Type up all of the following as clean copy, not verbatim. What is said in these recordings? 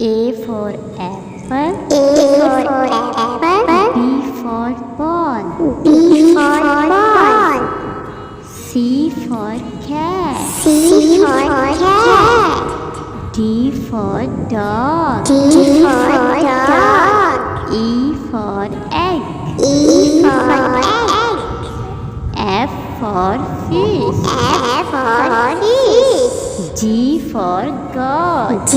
A for apple. A for apple. B for ball. B for ball. C for cat. C for cat. D for dog. D for dog. E for egg. E for egg. F for fish. F for fish. G for goat. G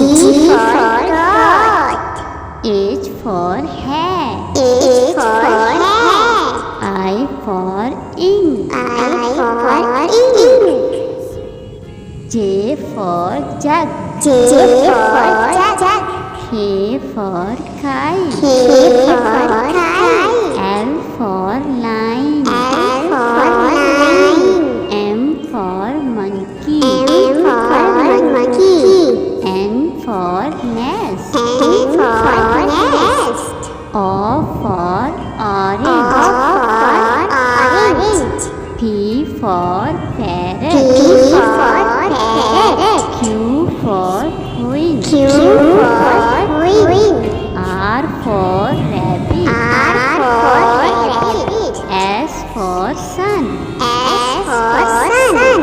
for goat. H for hat. H for hat. I for ink. I for ink. J for jug. J for jug. K for kite. K for kite. L for line. L for line. M for monkey. M for monkey. N for nest. N for nest. O for orange. O for orange. P for parrot. P for parrot. Q for queen. Q for queen. R for rabbit. R for rabbit. S for sun. S for sun.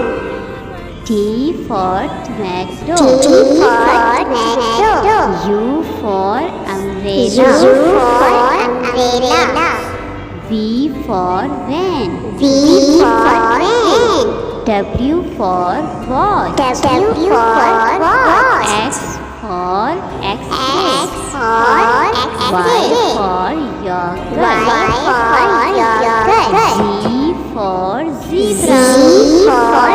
T for tomato. T for tomato. U for umbrella. U for umbrella. V for van. V for van. W for watch. W for watch. X for X-ray. X for Y X-ray. for Y yogurt. for yogurt. Z for zebra. Z for